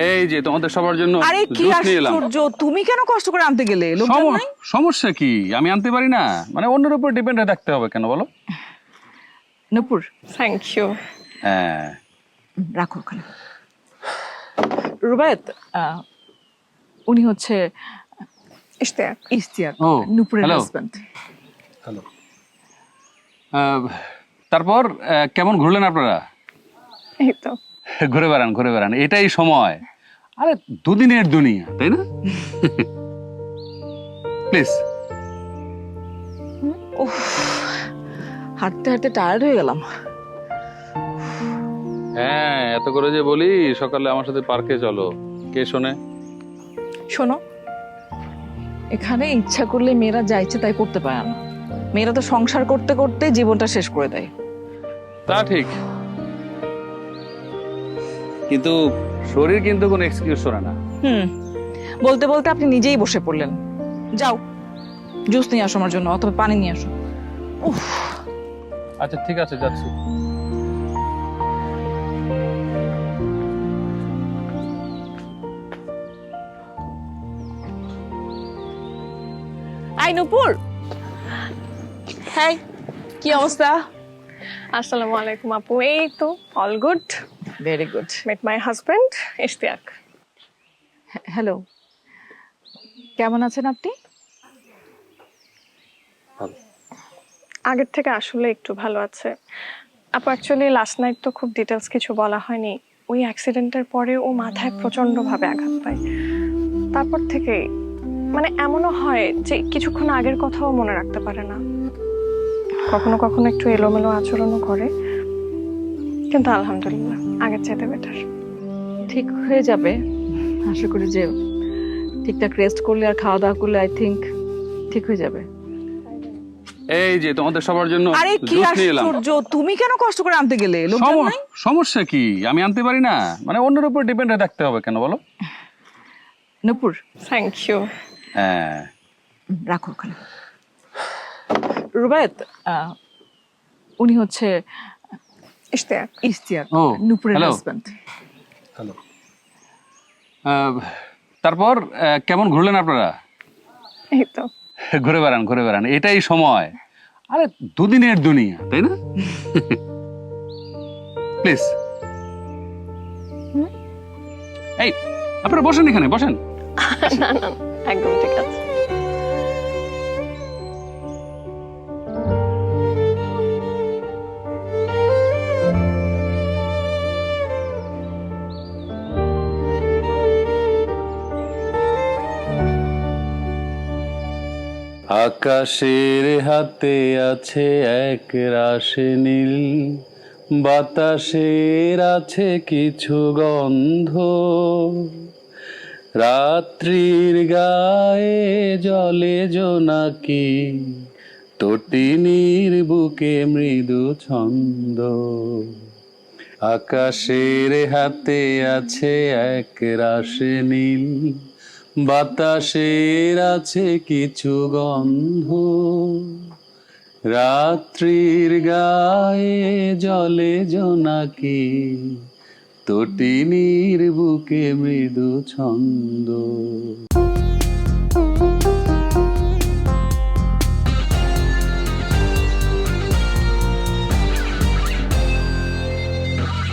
এই যে তোমাদের সবার জন্য আরে কি জুস নিয়ে এলাম। আশ্চর্য, তুমি কেন কষ্ট করে আনতে গেলে? লোকজন নাই? সমস্যা কি? আমি আনতে পারি না? মানে অন্যের উপর ডিপেন্ড হয়ে থাকতে হবে কেন বলো? নূপুর, থ্যাংক ইউ। হ্যাঁ, রাখো ওখানে। রুবায়েত, উনি হচ্ছে ইশতিয়াক। ইশতিয়াক, ও, নূপুরের hello. হাজবেন্ড। হ্যালো। তারপর কেমন ঘুরলেন আপনারা? এই তো ঘুরে বেড়ান, এটাই সময়। আরে দুদিনের দুনিয়া, তাই না? প্লিজ। হাঁটতে হাঁটতে টায়ার্ড হয়ে গেলাম। হ্যাঁ, এত করে যে বলি সকালে আমার সাথে পার্কে চলো, কে শোনে? শোনো, এখানে ইচ্ছা করলে মেয়েরা যা ইচ্ছে তাই করতে পারে না। মেয়েরা তো সংসার করতে করতে জীবনটা শেষ করে দেয়। তা ঠিক, কিন্তু শরীর কিন্তু কোনো এক্সকিউজ শোনে না। বলতে বলতে আপনি নিজেই বসে পড়লেন। যাও, জুস নিয়ে আসো আমার জন্য, অথবা পানি নিয়ে আসো। উফ, আচ্ছা ঠিক আছে, যাচ্ছি। আই নূপুর, হ্যাঁ, কি অবস্থা? আসসালামু আলাইকুম আপু। এই তো all good. Very good. Meet my husband Ishtiaq. Hello, কেমন আছেন আপনি? আগের থেকে আসলে একটু ভালো আছে আপু। অ্যাকচুয়ালি লাস্ট নাইট তো খুব ডিটেলস কিছু বলা হয়নি। ওই অ্যাক্সিডেন্টের পরে ও মাথায় প্রচন্ডভাবে আঘাত পায়। তারপর থেকে মানে এমনও হয় যে কিছুক্ষণ আগের কথাও মনে রাখতে পারে না। কখনো কখনো একটু এলোমেলো আচরণও করে, কিন্তু আলহামদুলিল্লাহ আগের চাইতে বেটার। ঠিক হয়ে যাবে, আশা করি যে ঠিকঠাক রেস্ট করলে আর খাওয়া দাওয়া করলে আই থিংক ঠিক হয়ে যাবে। এই যে তোমাদের সবার জন্য আরে কি জুস নিয়ে এলাম। আশ্চর্য, তুমি কেন কষ্ট করে আনতে গেলে? লোকজন নাই? সমস্যা কি? আমি আনতে পারি না? মানে অন্যের উপর ডিপেন্ড হয়ে থাকতে হবে কেন বলো? নূপুর, থ্যাংক ইউ। হ্যাঁ, রাখো ওখানে। রুবায়েত, উনি হচ্ছে ইশতিয়াক। ইশতিয়াক, ও, নূপুরের hello. হাজবেন্ড। হ্যালো। তারপর কেমন ঘুরলেন আপনারা? এই তো ঘুরে বেড়ান, এটাই সময়। আরে দুদিনের দুনিয়া, তাই না? প্লিজ। এই, আপনারা বসেন, এখানে বসেন। না না না, একদম ঠিক আছে। আকাশের হাতে আছে এক রাশি নীল, বাতাসের আছে কিছু গন্ধ, রাত্রির গায়ে জলে জোনাকি, তটিনীর বুকে মৃদু ছন্দ। আকাশের হাতে আছে এক রাশি নীল, বাতাসের আছে কিছু গন্ধ, রাত্রির গায়ে জলে জোনাকি, তটিনীর বুকে মৃদু ছন্দ।